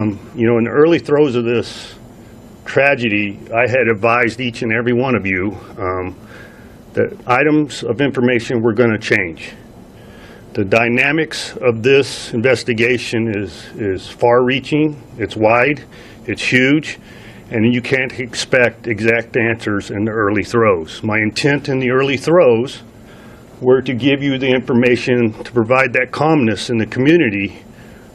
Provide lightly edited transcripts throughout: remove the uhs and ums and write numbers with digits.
In the early throes of this tragedy, I had advised each and every one of you that items of information were going to change. The dynamics of this investigation is far-reaching, it's wide, it's huge, and you can't expect exact answers in the early throes. My intent in the early throes were to give you the information to provide that calmness in the community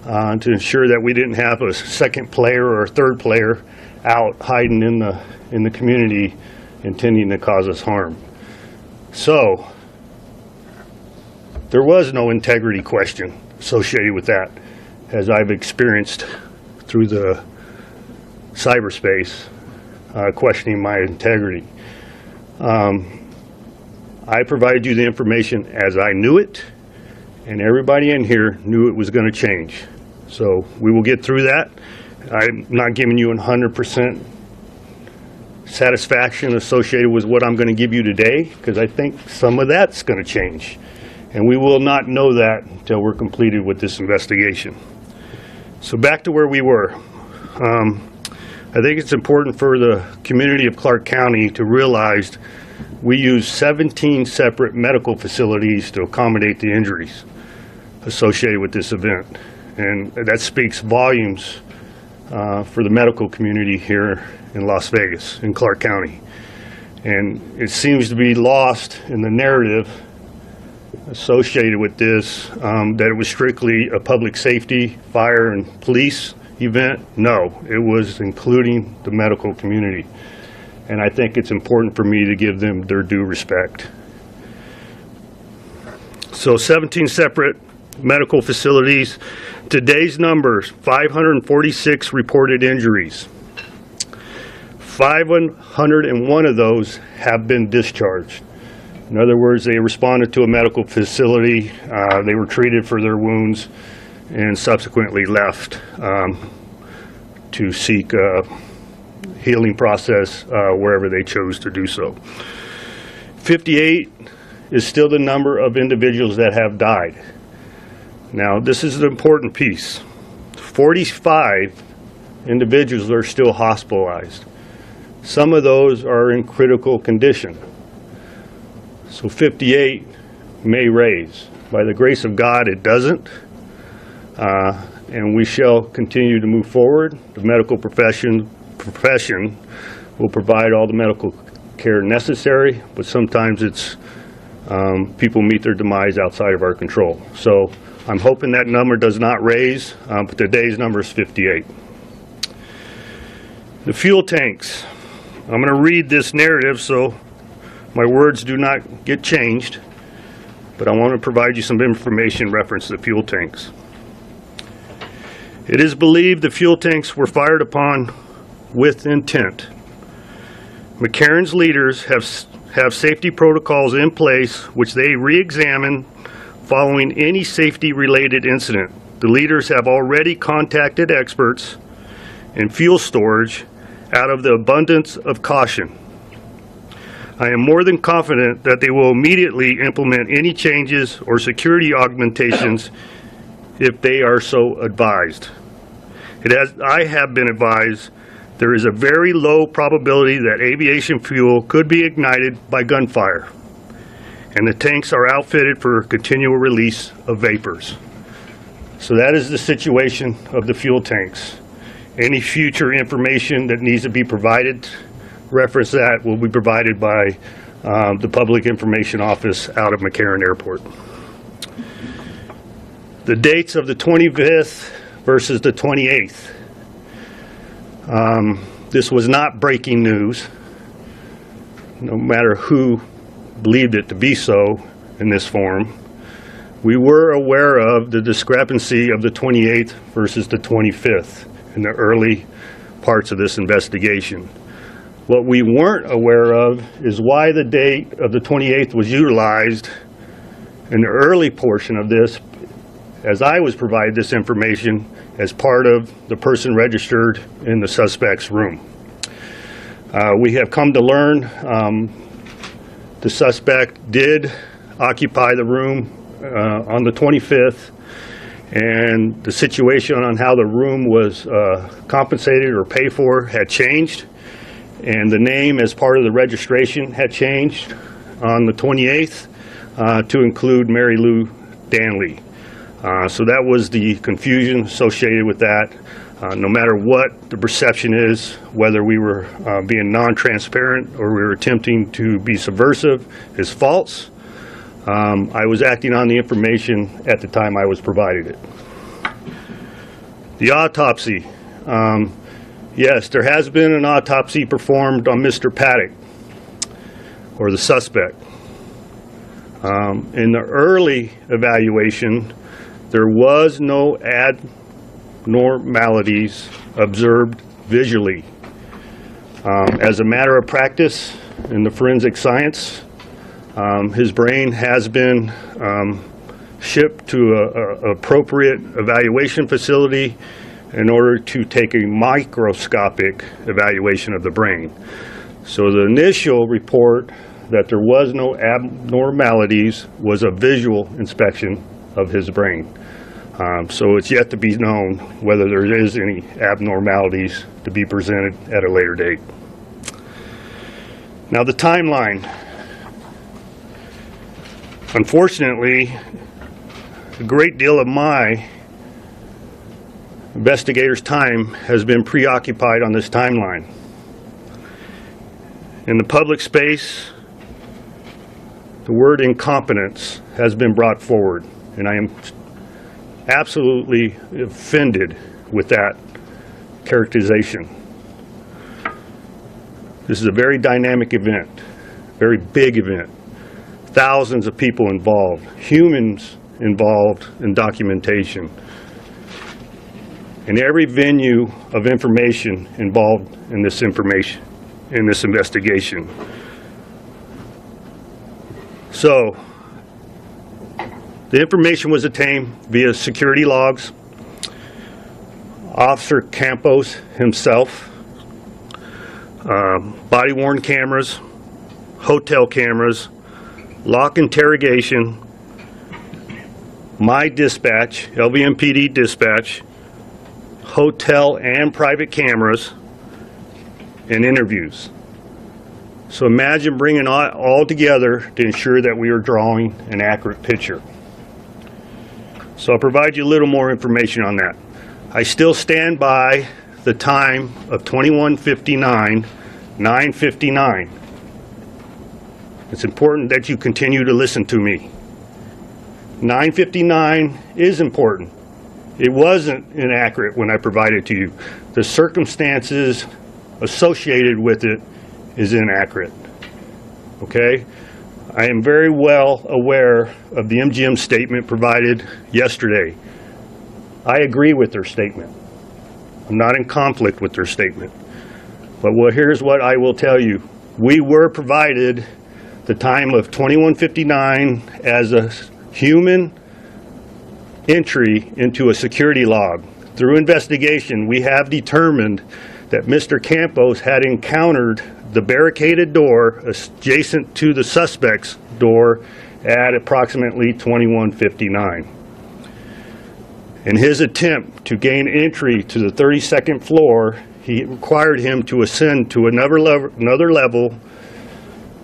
to ensure that we didn't have a second player or a third player out hiding in the community intending to cause us harm. So there was no integrity question associated with that, as I've experienced through the cyberspace, questioning my integrity. I provided you the information as I knew it, and everybody in here knew it was going to change. So we will get through that. I'm not giving you 100% satisfaction associated with what I'm going to give you today, because I think some of that's going to change. And we will not know that until we're completed with this investigation. So back to where we were. I think it's important for the community of Clark County to realize we use 17 separate medical facilities to accommodate the injuries associated with this event. And that speaks volumes for the medical community here in Las Vegas, in Clark County. And it seems to be lost in the narrative associated with this, that it was strictly a public safety, fire, and police event. No, it was including the medical community. And I think it's important for me to give them their due respect. So 17 separate medical facilities. Today's numbers, 546 reported injuries. 501 of those have been discharged. In other words, they responded to a medical facility, they were treated for their wounds, and subsequently left to seek a healing process wherever they chose to do so. 58 is still the number of individuals that have died. Now, this is the important piece. 45 individuals are still hospitalized. Some of those are in critical condition. So 58 may raise. By the grace of God, it doesn't. And we shall continue to move forward. The medical profession will provide all the medical care necessary, but sometimes it's people meet their demise outside of our control. So I'm hoping that number does not raise, but today's number is 58. The fuel tanks. I'm going to read this narrative so my words do not get changed, but I want to provide you some information in reference to the fuel tanks. It is believed the fuel tanks were fired upon with intent. McCarran's leaders have safety protocols in place which they re-examine following any safety-related incident. The leaders have already contacted experts in fuel storage out of the abundance of caution. I am more than confident that they will immediately implement any changes or security augmentations if they are so advised. I have been advised there is a very low probability that aviation fuel could be ignited by gunfire, and the tanks are outfitted for continual release of vapors. So that is the situation of the fuel tanks. Any future information that needs to be provided, reference that, will be provided by the Public Information Office out of McCarran Airport. The dates of the 25th versus the 28th. This was not breaking news, no matter who believed it to be so in this form. We were aware of the discrepancy of the 28th versus the 25th in the early parts of this investigation. What we weren't aware of is why the date of the 28th was utilized in the early portion of this, as I was provided this information as part of the person registered in the suspect's room. We have come to learn the suspect did occupy the room on the 25th, and the situation on how the room was compensated or paid for had changed, and the name as part of the registration had changed on the 28th to include Mary Lou Danley. So that was the confusion associated with that. No matter what the perception is, whether we were being non-transparent or we were attempting to be subversive, is false. I was acting on the information at the time I was provided it. The autopsy. Yes, there has been an autopsy performed on Mr. Paddock, or the suspect. In the early evaluation, there was no abnormalities observed visually. As a matter of practice in the forensic science, his brain has been shipped to an appropriate evaluation facility in order to take a microscopic evaluation of the brain. So the initial report that there was no abnormalities was a visual inspection of his brain. So it's yet to be known whether there is any abnormalities to be presented at a later date. Now the timeline. Unfortunately, a great deal of my investigators' time has been preoccupied on this timeline. In the public space, the word incompetence has been brought forward, and I am absolutely offended with that characterization. This is a very dynamic event, very big event. Thousands of people involved, humans involved in documentation, and every venue of information involved in this investigation. So, the information was obtained via security logs, Officer Campos himself, body-worn cameras, hotel cameras, lock interrogation, my dispatch, LVMPD dispatch, hotel and private cameras, and interviews. So imagine bringing it all together to ensure that we are drawing an accurate picture. So I'll provide you a little more information on that. I still stand by the time of 21:59, 9:59. It's important that you continue to listen to me. 9:59 is important. It wasn't inaccurate when I provided to you. The circumstances associated with it is inaccurate. Okay? I am very well aware of the MGM statement provided yesterday. I agree with their statement. I'm not in conflict with their statement. But here's what I will tell you. We were provided the time of 21:59 as a human entry into a security log. Through investigation, we have determined that Mr. Campos had encountered the barricaded door adjacent to the suspect's door at approximately 21:59. In his attempt to gain entry to the 32nd floor, he required him to ascend to another level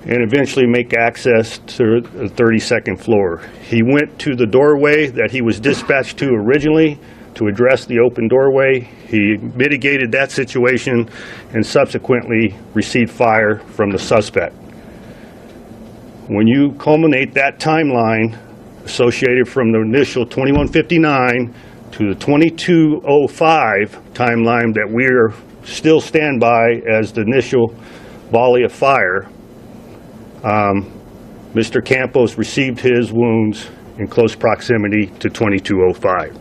and eventually make access to the 32nd floor. He went to the doorway that he was dispatched to originally to address the open doorway. He mitigated that situation and subsequently received fire from the suspect. When you culminate that timeline associated from the initial 21:59 to the 22:05 timeline that we are still stand by as the initial volley of fire, Mr. Campos received his wounds in close proximity to 22:05.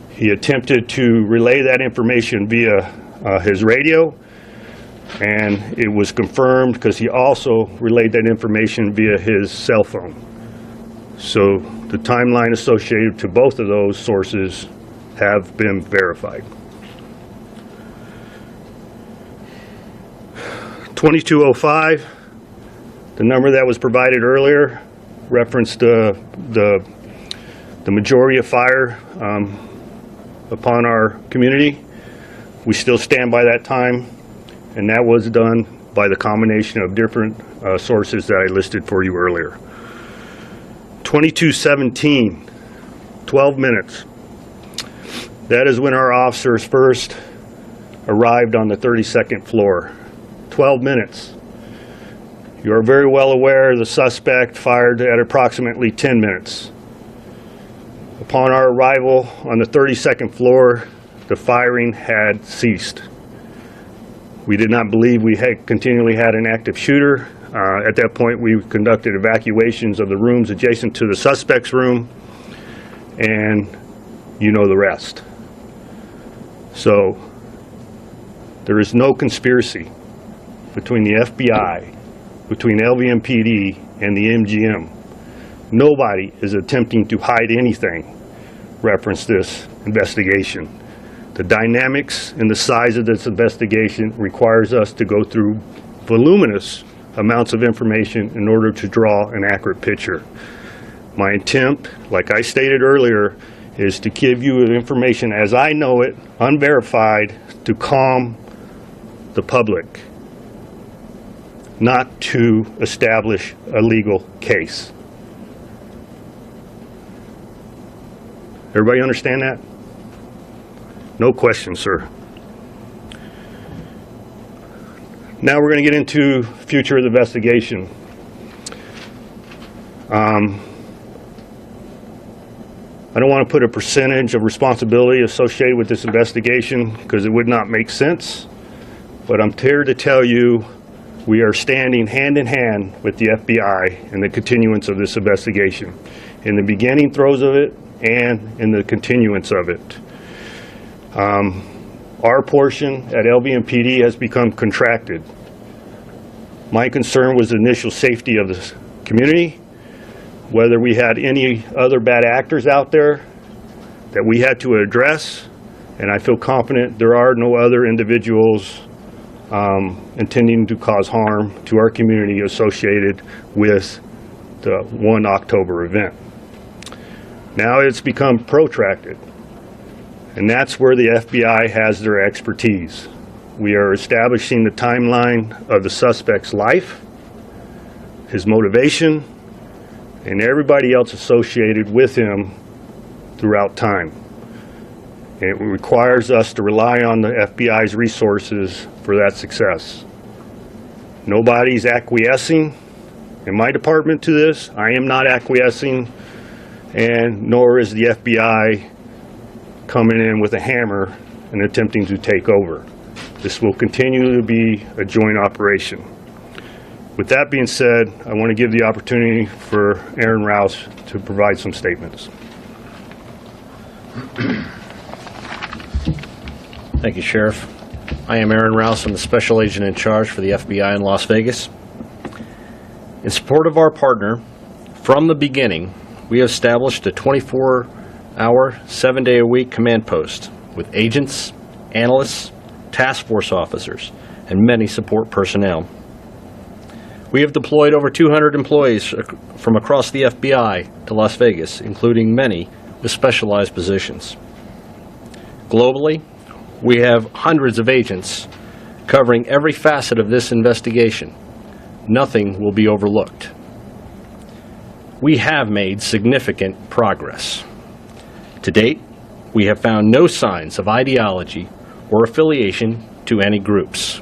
He attempted to relay that information via his radio, and it was confirmed because he also relayed that information via his cell phone. So the timeline associated to both of those sources have been verified. 22:05, the number that was provided earlier referenced the the majority of fire upon our community. We still stand by that time, and that was done by the combination of different sources that I listed for you earlier. 22:17, 12 minutes. That is when our officers first arrived on the 32nd floor. 12 minutes. You are very well aware the suspect fired at approximately 10 minutes. Upon our arrival on the 32nd floor, the firing had ceased. We did not believe we had continually had an active shooter. At that point, we conducted evacuations of the rooms adjacent to the suspect's room, and you know the rest. So, there is no conspiracy between the FBI, between LVMPD, and the MGM. Nobody is attempting to hide anything. Reference this investigation. The dynamics and the size of this investigation requires us to go through voluminous amounts of information in order to draw an accurate picture. My intent, like I stated earlier, is to give you information as I know it, unverified, to calm the public, not to establish a legal case. Everybody understand that? No question, sir. Now we're going to get into future of the investigation. I don't want to put a percentage of responsibility associated with this investigation because it would not make sense, but I'm here to tell you we are standing hand in hand with the FBI in the continuance of this investigation, in the beginning throes of it and in the continuance of it. Our portion at LVMPD has become contracted. My concern was the initial safety of the community, whether we had any other bad actors out there that we had to address, and I feel confident there are no other individuals intending to cause harm to our community associated with the 1 October event. Now it's become protracted, and that's where the FBI has their expertise. We are establishing the timeline of the suspect's life, his motivation, and everybody else associated with him throughout time. And it requires us to rely on the FBI's resources for that success. Nobody's acquiescing in my department to this. I am not acquiescing, and nor is the FBI coming in with a hammer and attempting to take over. This will continue to be a joint operation. With that being said, I want to give the opportunity for Aaron Rouse to provide some statements. Thank you, Sheriff. I am Aaron Rouse. I'm the Special Agent in charge for the FBI in Las Vegas. In support of our partner, from the beginning, we have established a 24-hour, 7-day-a-week command post with agents, analysts, task force officers, and many support personnel. We have deployed over 200 employees from across the FBI to Las Vegas, including many with specialized positions. Globally, we have hundreds of agents covering every facet of this investigation. Nothing will be overlooked. We have made significant progress. To date, we have found no signs of ideology or affiliation to any groups.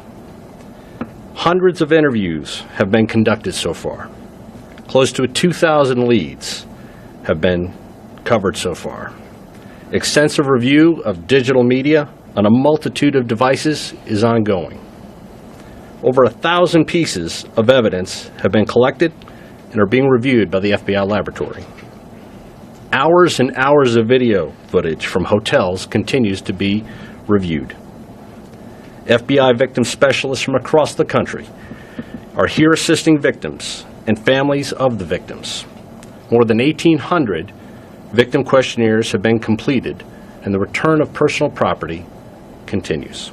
Hundreds of interviews have been conducted so far. Close to 2,000 leads have been covered so far. Extensive review of digital media on a multitude of devices is ongoing. Over 1,000 pieces of evidence have been collected and are being reviewed by the FBI laboratory. Hours and hours of video footage from hotels continues to be reviewed. FBI victim specialists from across the country are here assisting victims and families of the victims. More than 1,800 victim questionnaires have been completed, and the return of personal property continues.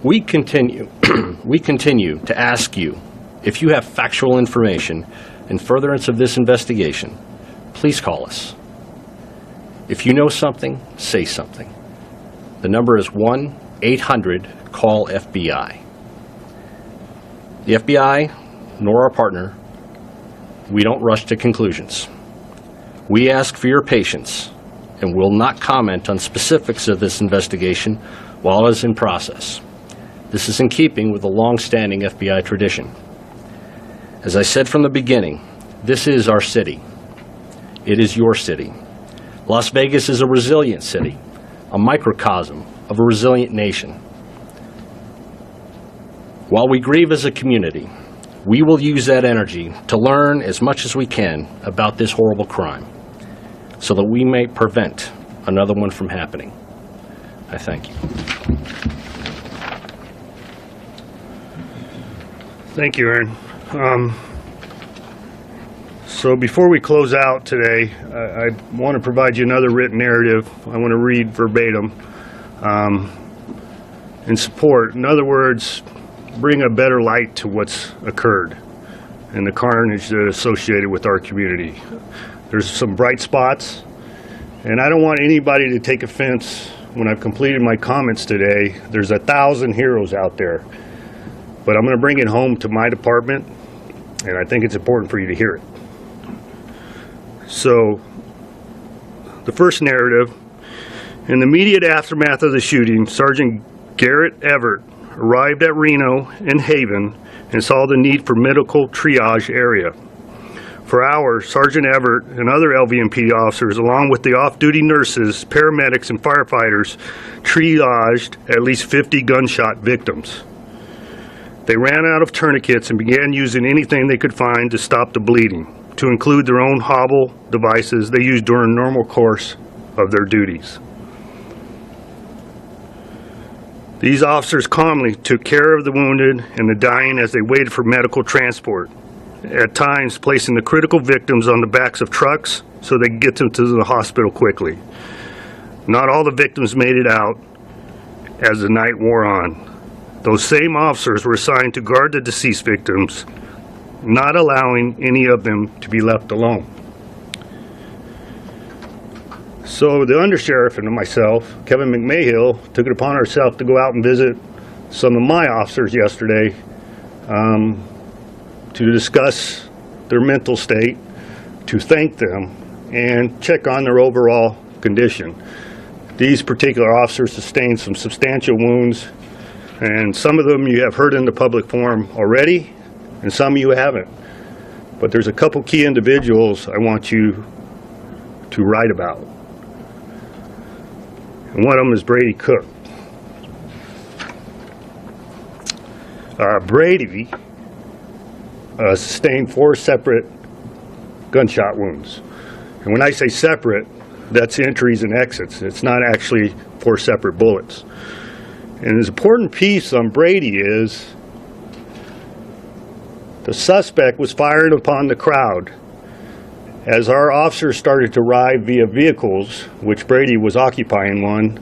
We continue to ask you if you have factual information in furtherance of this investigation please call us. If you know something, say something. The number is 1-800-CALL-FBI. The FBI, nor our partner, we don't rush to conclusions. We ask for your patience and will not comment on specifics of this investigation while it is in process. This is in keeping with the long-standing FBI tradition. As I said from the beginning, this is our city. It is your city. Las Vegas is a resilient city, a microcosm of a resilient nation. While we grieve as a community, we will use that energy to learn as much as we can about this horrible crime so that we may prevent another one from happening. I thank you. Thank you, Aaron. So before we close out today, I want to provide you another written narrative. I want to read verbatim in support. In other words, bring a better light to what's occurred and the carnage that is associated with our community. There's some bright spots, and I don't want anybody to take offense when I've completed my comments today. There's 1,000 heroes out there, but I'm going to bring it home to my department, and I think it's important for you to hear it. So, the first narrative, in the immediate aftermath of the shooting, Sergeant Garrett Everett arrived at Reno and Haven and saw the need for medical triage area. For hours, Sergeant Everett and other LVMPD officers, along with the off-duty nurses, paramedics, and firefighters, triaged at least 50 gunshot victims. They ran out of tourniquets and began using anything they could find to stop the bleeding, to include their own hobble devices they used during normal course of their duties. These officers calmly took care of the wounded and the dying as they waited for medical transport, at times placing the critical victims on the backs of trucks so they could get them to the hospital quickly. Not all the victims made it out as the night wore on. Those same officers were assigned to guard the deceased victims, not allowing any of them to be left alone. So the undersheriff and myself, Kevin McMahill, took it upon ourselves to go out and visit some of my officers yesterday to discuss their mental state, to thank them, and check on their overall condition. These particular officers sustained some substantial wounds, and some of them you have heard in the public forum already, and some you haven't. But there's a couple key individuals I want you to write about. And one of them is Brady Cook. Brady sustained 4 separate gunshot wounds. And when I say separate, that's entries and exits. It's not actually 4 separate bullets. And an important piece on Brady is the suspect was firing upon the crowd. As our officers started to arrive via vehicles, which Brady was occupying one,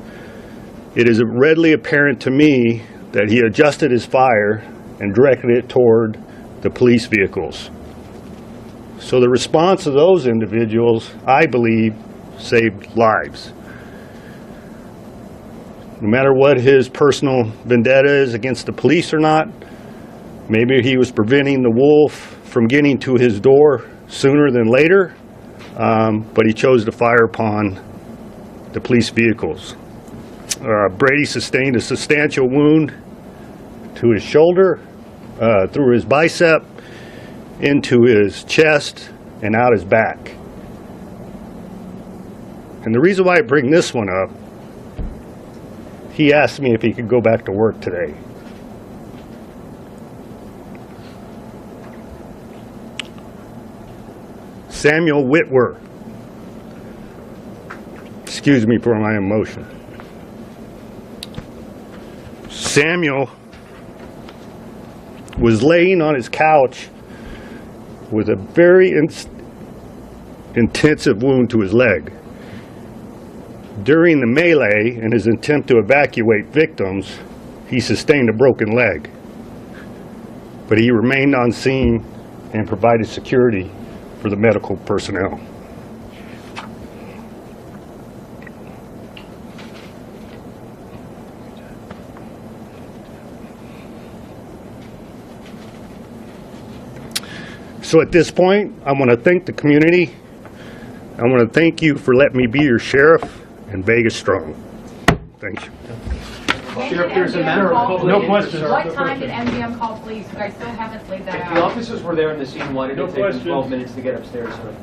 it is readily apparent to me that he adjusted his fire and directed it toward the police vehicles. So the response of those individuals, I believe, saved lives. No matter what his personal vendetta is against the police or not, maybe he was preventing the wolf from getting to his door sooner than later, but he chose to fire upon the police vehicles. Brady sustained a substantial wound to his shoulder, through his bicep, into his chest, and out his back. And the reason why I bring this one up, he asked me if he could go back to work today. Samuel Whitwer. Excuse me for my emotion. Samuel was laying on his couch with a very intensive wound to his leg. During the melee and his attempt to evacuate victims, he sustained a broken leg. But he remained on scene and provided security for the medical personnel. So at this point, I want to thank the community. I want to thank you for letting me be your sheriff and Vegas strong. Thank you. Sheriff, there's a matter of public No interest. questions. What time did MGM call police? You guys still haven't laid that If out. the officers were there on the scene, why did No it take them questions. 12 minutes to get upstairs, sir?